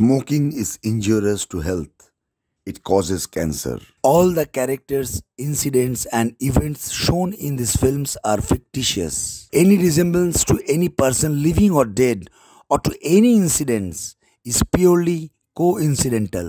Smoking is injurious to health. It causes cancer. All the characters, incidents, and events shown in these films are fictitious. Any resemblance to any person living or dead or to any incidents is purely coincidental.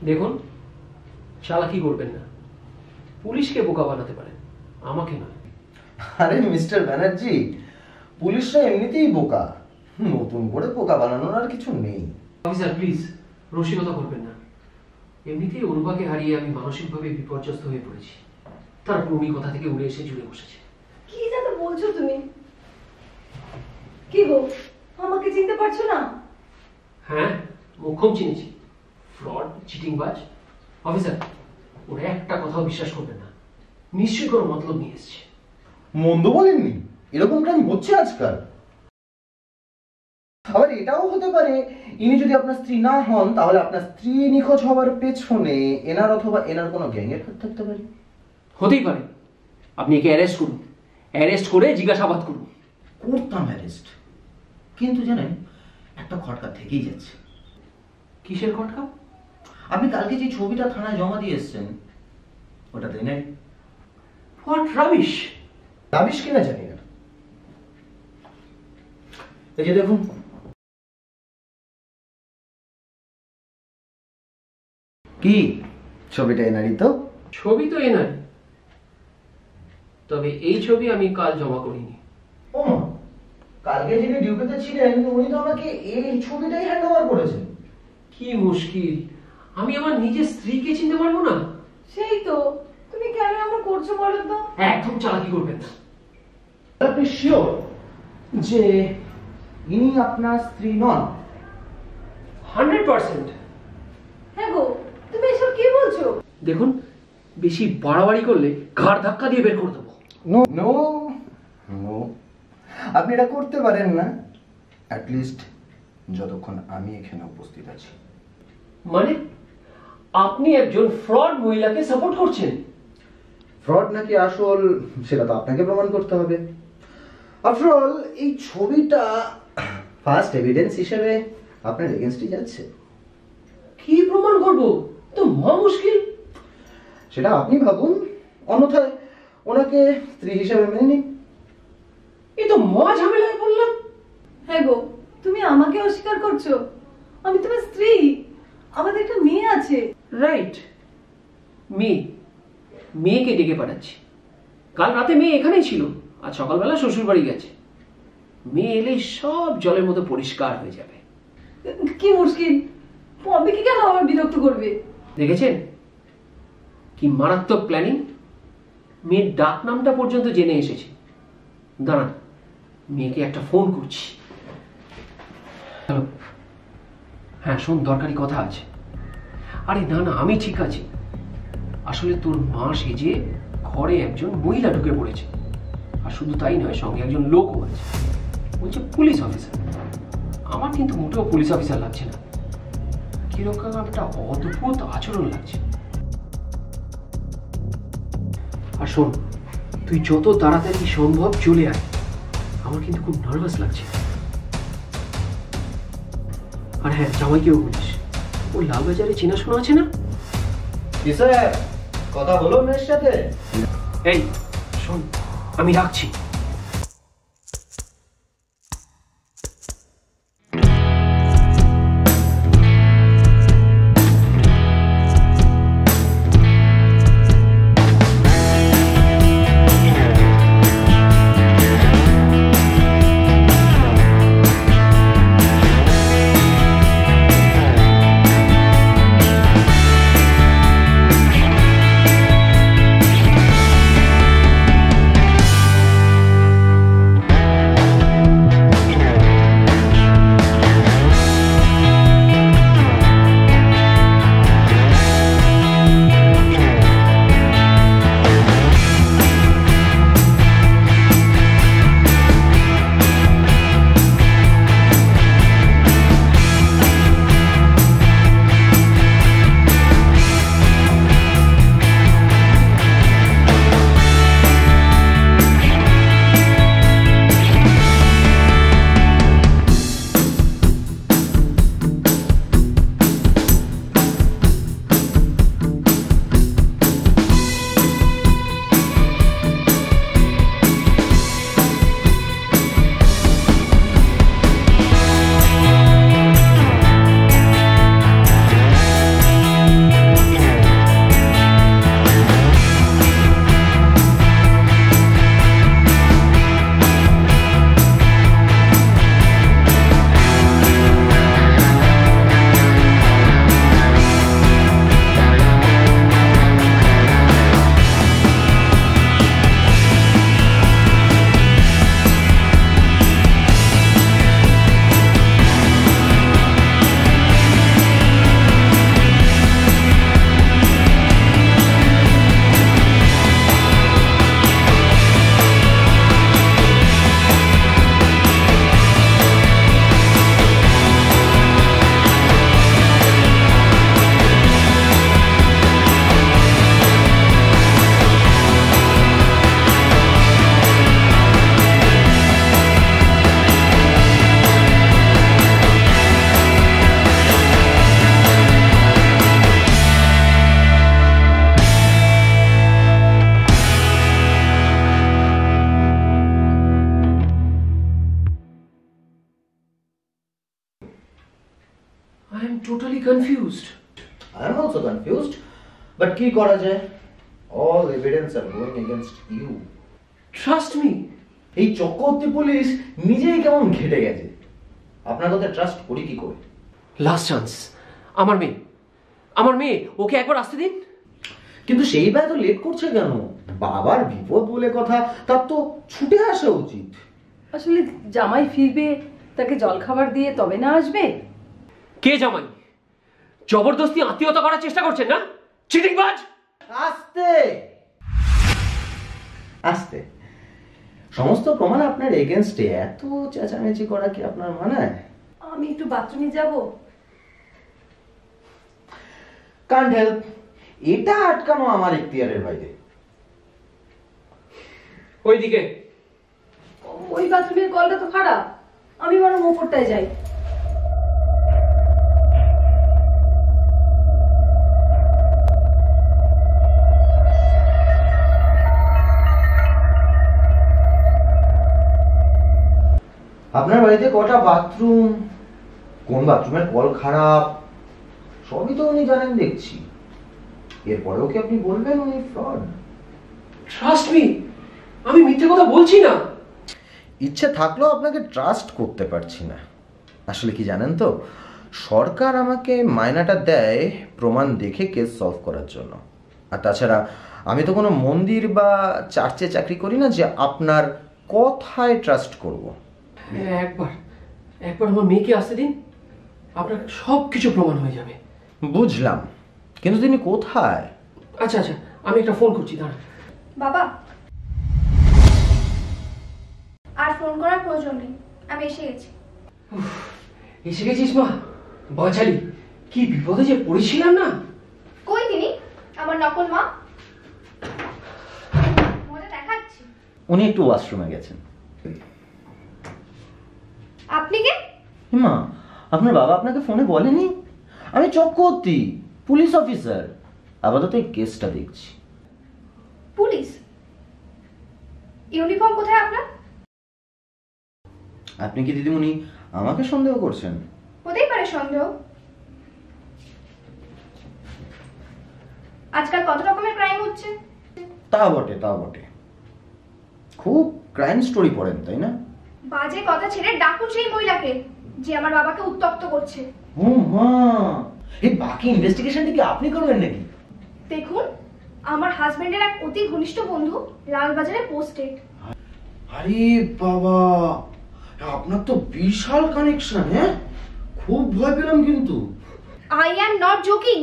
দেখুন চালাকি করবেন না, পুলিশকে বোকা বানাতে পারেন, আমাকে নয়। আরে মিস্টার ব্যানার্জি, পুলিশরা এমনিতেই বোকা, নতুন করে বোকা বানানোর আর কিছু নেই। অফিসার প্লিজ রসিকতা করবেন না, এমনিতেই অনুপাকে হারিয়ে আমি মানসিকভাবে বিপর্যস্ত হয়ে পড়েছি, তারপর উনি কথা থেকে উড়ে এসে জুড়ে বসেছে। কি যেন বলছো তুমি? কি গো, আমাকে চিনতে পারছো না? হ্যাঁ মুখ্যম চিনেছি, ফ্রড চিটিংবাজ। অফিসার ওরা একটা কথাও বিশ্বাস করবেন না, নিশ্চয়ই কোনো মতলব নিয়ে এসছে। মন্দ বলেননি, এরকম ক্রাইম হচ্ছে আজকাল। আবার এটাও হতে পারে ইনি যদি আপনার স্ত্রী না হন, তাহলে আপনার স্ত্রী নিখোঁজ হওয়ার পেছনে এনার অথবা এনার কোনো গ্যাংয়ের হাত থাকতে পারে। হতেই পারে, আপনি একে অ্যারেস্ট করুন, অ্যারেস্ট করে জিজ্ঞাসাবাদ করুন। করতাম অ্যারেস্ট, কিন্তু জানেন একটা খটকা থেকেই যাচ্ছে। কিসের খটকা? আপনি কালকে যে ছবিটা থানায় জমা দিয়ে এসেছেন, ওটাতে নেই। What rubbish! রাবিশ কিনা জানি না, এই যে দেখুন। কি ছবিটা এনারই তো? ছবি তো এনারই, তবে এই ছবি আমি কাল জমা করিনি। ও কালকে যিনি ডিউটিতে ছিলেন উনি তো আমাকে এই ছবিটাই হ্যান্ড ওভার করেছেন। কি মুশকিল, আমি আমার নিজের স্ত্রীকে চিনতে পারবো না? সেই তো, তুমি কেন এমন করছো বলো তো? একদম চালাকি করবেন না। আপনি শিওর যে ইনি আপনার স্ত্রী নন? 100%। হ্যাঁ গো, তুমি এসব কি বলছো? দেখুন, বেশি বাড়াবাড়ি করলে ঘাড় ধাক্কা দিয়ে বের করে দেবো। নো নো নো, আপনি এটা করতে পারেন না, অ্যাটলিস্ট যতক্ষণ আমি এখানে উপস্থিত আছি। মানে আপনি একজন ফ্রড মহিলাকে সাপোর্ট করছেন? ফ্রড নাকি আসল সেটা তো আপনাকে প্রমাণ করতে হবে। আফটার অল এই ছবিটা ফার্স্ট এভিডেন্স হিসেবে আপনার এগেইনস্টে যাচ্ছে। কি প্রমাণ করবো? তো মহা মুশকিল। সেটা আপনি ভাবুন, অন্যথায় ওনাকে স্ত্রী হিসেবে মেনে নিন। এই তো মহা ঝামেলায় বললাম। হ্যাঁ গো, তুমি আমাকে অস্বীকার করছো? আমি তোমার স্ত্রী, আমাদের একটা মেয়ে আছে। রাইট, মেয়েকে ডেকে পাঠাচ্ছি। কাল রাতে মেয়ে এখানেই ছিল, আজ সকালবেলা শ্বশুর বাড়ি গেছে। মেয়ে এলেই সব জলের মতো পরিষ্কার হয়ে যাবে। কি মুশকিল, পবে কি কেন আমার বিরক্ত করবে? দেখেছেন কি মারাত্মক প্ল্যানিং? মেয়ের ডাক নামটা পর্যন্ত জেনে এসেছে। দাঁড়ান, মেয়েকে একটা ফোন করছি। হ্যালো, হ্যাঁ শোন, দরকারি কথা আছে। আরে না না, আমি ঠিক আছি। আসলে তোর মা সেজে ঘরে একজন মহিলা ঢুকে পড়েছে, আর শুধু তাই নয়, সঙ্গে একজন লোকও আছে। বলছে পুলিশ অফিসার। আমার কিন্তু মোটেও পুলিশ অফিসার লাগছে না, কিরকম একটা অদ্ভুত আচরণ লাগছে। আর শোন, তুই যত তাড়াতাড়ি সম্ভব চলে আয়, আমার কিন্তু খুব নার্ভাস লাগছে। আর হ্যাঁ, জামাইকেও বলিস, ওই লালবাজারে চেনাশোনা আছে না? জি স্যার, কথা হলো মেয়ের সাথে? এই শোন, আমি রাখছি। I am totally confused. I am also confused, but কি করা যায়? All evidence are going against you. Trust me. এই চক্রবর্তী পুলিশ নিজেই কেমন ঘেটে গেছে। আপনার কথা ট্রাস্ট করি কি করে? লাস্ট চান্স, আমার মেয়ে, ওকে একবার আসতে দিন। কিন্তু সেই ভাই তো লেট করছে কেন? বাবার বিপদ বলে কথা, তার তো ছুটে আসা উচিত। আসলে জামাই ফিরবে, তাকে জলখাবার দিয়ে তবে না আসবে। কে জামাই? জবরদস্তি আত্মীয়তা করার চেষ্টা করছেন না? চিটিংবাজ! আস্তে আস্তে। সমস্ত প্রমাণ আপনার এগেনস্টে, এত চেঁচামেচি করা কি আপনার মানায়? আমি একটু বাথরুমে যাব। কান্ট হেল্প, এটা আটকানো আমার এখতিয়ারের বাইরে। ওইদিকে ওই বাথরুমের কলটা তো খারাপ, আমি বরং ওপরটায় যাই। আপনার বাড়িতে কটা বাথরুম, কোন বাথরুমের কল খারাপ, সবই তো উনি জানেন দেখছি। এরপরেও কি আপনি বলবেন উনি ফ্রড? ট্রাস্ট মি, আমি মিথ্যে কথা বলছি না। ইচ্ছে থাকলেও আপনাকে ট্রাস্ট করতে পারছি না। আসলে কি জানেন তো, সরকার আমাকে মাইনাটা দেয় প্রমাণ দেখে কেস সলভ করার জন্য। আর তাছাড়া আমি তো কোনো মন্দির বা চার্চে চাকরি করি না যে আপনার কথায় ট্রাস্ট করব। একবার আমার মেয়েকে আসতে দিন, আপনার সব কিছু প্রমাণ হয়ে যাবে। বুঝলাম, কিন্তু তিনি কোথায়? আচ্ছা আচ্ছা, আমি একটা ফোন করছি, দাঁড়ান। বাবা, আর ফোন করার প্রয়োজন নেই, আমি এসে গেছি। এসে গেছিস মা? বাঁচালি, কি বিপদে যে পড়েছিলাম না। কই তিনি, আমার নকল মা? মজা দেখাচ্ছি। উনি একটু ওয়াশরুমে গেছেন। আপনি কে? মা, আপনার বাবা আপনাকে ফোনে বলেনি? আমি চক্রবর্তী, পুলিশ অফিসার। আপাতত এই কেসটা দেখছি। পুলিশ? ইউনিফর্ম কোথায় আপনার? আপনি কি দিদিমণি আমাকে সন্দেহ করছেন? হতেই পারে সন্দেহ। আজকাল কত রকমের ক্রাইম হচ্ছে। তা বটে, তা বটে। খুব ক্রাইম স্টোরি পড়েন তাই না? বাজে কথা ছেড়ে ডাকুন সেই মহিলাকে যে আমার বাবাকে উত্তপ্ত করছে। ও মা, এই বাকি ইনভেস্টিগেশনটা কি আপনি করবেন নাকি? দেখুন, আমার হাজবেন্ডের এক অতি ঘনিষ্ঠ বন্ধু লালবাজারে পোস্টেড। আরে বাবা, আপনার তো বিশাল কানেকশন। হ্যাঁ, খুব ভয় পেলাম কিন্তু। আই অ্যাম নট জোকিং,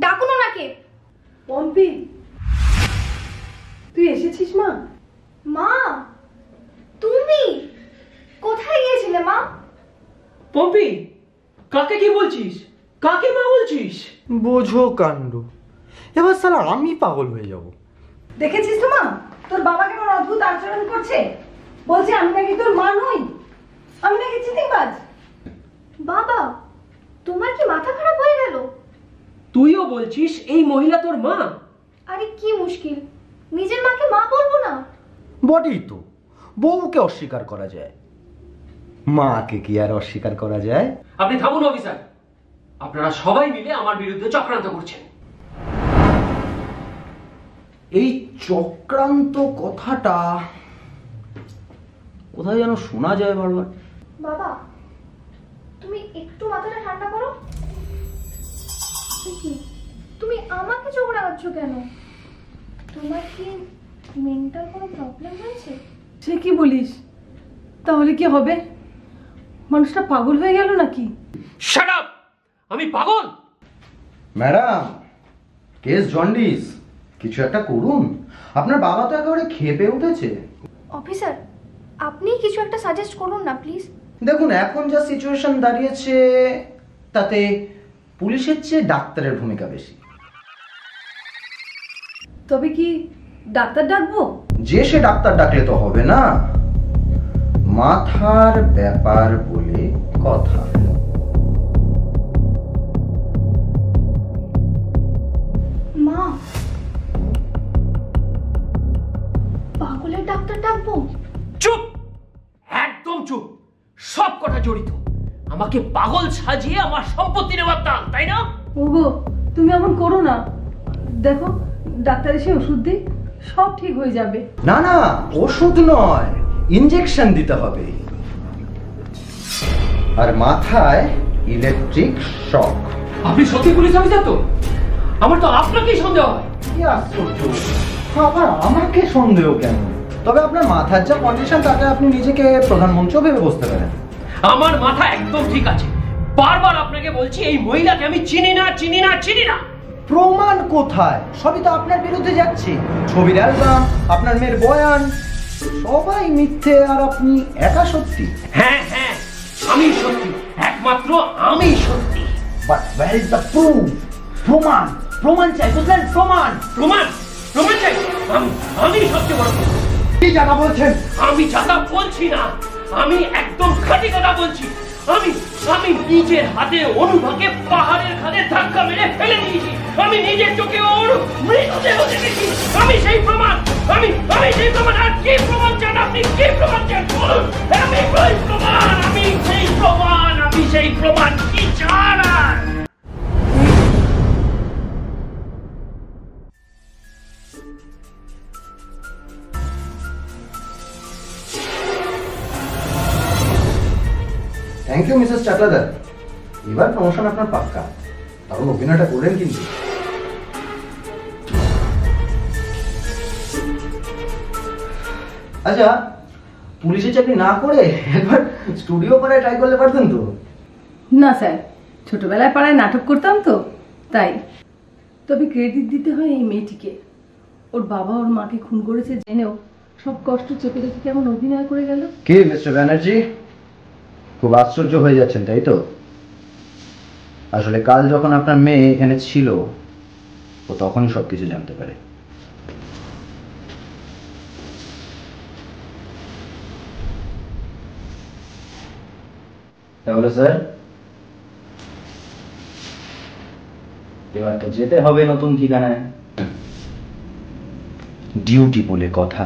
ডাকুন ওনাকে। পম্পি, তুই এসেছিস মা? মা, তুমি কোথায় গিয়েছিলে মা? পম্পি, কাকে কি বলছিস? কাকে মা বলছিস? বোঝো কাণ্ড, এবার সালা আমি পাগল হয়ে যাব। দেখেছিস তো মা, তোর বাবা কেমন অদ্ভুত আচরণ করছে। বলছে আমি নাকি তোর মা নই, আমি নাকি চিটিংবাজ। বাবা, তোমার কি মাথা খারাপ হয়ে গেল? তুইও বলছিস এই মহিলা তোর মা? আরে কি মুশকিল, নিজের মাকে মা বলবো না? বটেই তো, বউকে অস্বীকার করা যায়, মাকে কি আর অস্বীকার করা যায়? আপনি থামুন অফিসার, আপনারা সবাই মিলে আমার বিরুদ্ধে চক্রান্ত করছেন। এই চক্রান্ত কথাটা কোথায় যেন শোনা যায় বারবার। বাবা, তুমি একটু মাথাটা ঠান্ডা করো। কি, তুমি আমাকে চোখ রাখাচ্ছ কেন? তোমার কি মেন্টাল কোনো প্রবলেম হয়েছে? সে কি বলিস? তাহলে কি হবে? মানুষটা পাগল হয়ে গেল নাকি? Shut up! আমি পাগল? ম্যাডাম, কেস জন্ডিস, কিছু একটা করুন। আপনার বাবা তো একেবারে খেপে উঠেছে। অফিসার, আপনি কিছু একটা সাজেস্ট করুন না প্লিজ। দেখুন, এখন যা সিচুয়েশন দাঁড়িয়েছে তাতে পুলিশের চেয়ে ডাক্তারের ভূমিকা বেশি। তবে কি ডাক্তার ডাকবো? যে সে ডাক্তার ডাকলে তো হবে না, মাথার ব্যাপার বলে কথা। মা, পাগলের ডাক্তার ডাকবো? চুপ, একদম চুপ। সব কথা জড়িত। আমাকে পাগল সাজিয়ে আমার সম্পত্তি নেওয়ার তাল, তাই না? ওগো, তুমি এমন করো না। দেখো, ডাক্তার এসে ওষুধ দিই, সব ঠিক হয়ে যাবে। না না, ওষুধ নয়, ইনজেকশন দিতে হবে। আর মাথায় ইলেকট্রিক শক। আপনি সত্যি পুলিশ অফিসার তো? আমার তো আপনাকেই সন্দেহ হয়। কি আশ্চর্য, আবার আমাকে সন্দেহ কেন? তবে আপনার মাথার যা কন্ডিশন তাতে আপনি নিজেকে প্রধানমন্ত্রীও ভেবে বসতে পারেন। আমার মাথা একদম ঠিক আছে। বারবার আপনাকে বলছি এই মহিলাকে আমি চিনি না, চিনি না, চিনি না। প্রমাণ কোথায়? সবই তো আপনার বিরুদ্ধে যাচ্ছে। ছবির অ্যালবাম, আপনার মেয়ের বয়ান, সবাই মিথ্যে আর আপনি একা সত্যি। হ্যাঁ হ্যাঁ, আমি সত্যি, একমাত্র আমি সত্যি। But where is the proof? প্রমাণ, প্রমাণ চাই, বুঝলেন? প্রমাণ। প্রমাণ? প্রমাণ চাই? আমি সবচেয়ে বড়। কি জানা বলছেন? আমি জানা বলছি না, আমি একদম খাঁটি কথা বলছি। আমি নিজের হাতে অনুভাকে পাহাড়ের খাদে ধাক্কা মেরে ফেলে দিয়েছি। আমি নিজের চোখে ওর মৃতদেহ দেখেছি। আমি সেই প্রমাণ, আমি সেই প্রমাণ। আর কি প্রমাণ চান আপনি? কি প্রমাণ চান বলুন? আমি সেই প্রমাণ, আমি সেই প্রমাণ। কি চান আর? থ্যাংক ইউ মিসেস চাকলাদার, এবার প্রমোশন আপনার পাক্কা। তখন অভিনয়টা করলেন কিন্তু। আচ্ছা, পুলিশের চাকরি না করে একবার স্টুডিও পাড়ায় ট্রাই করলে পারতেন তো? না স্যার, ছোটবেলায় পাড়ায় নাটক করতাম তো তাই। তবে ক্রেডিট দিতে হয় এই মেয়েটিকে। ওর বাবা ওর মাকে খুন করেছে জেনেও সব কষ্ট চেপে রেখে কেমন অভিনয় করে গেল। কি মিস্টার ব্যানার্জি, খুব আশ্চর্য হয়ে যাচ্ছেন তাই তো? আসলে কাল যখন আপনার মেয়ে এখানে ছিল, ও তখনই সবকিছু জানতে পারে। তাহলে স্যার, এবার তো যেতে হবে নতুন ঠিকানায়। ডিউটি বলে কথা।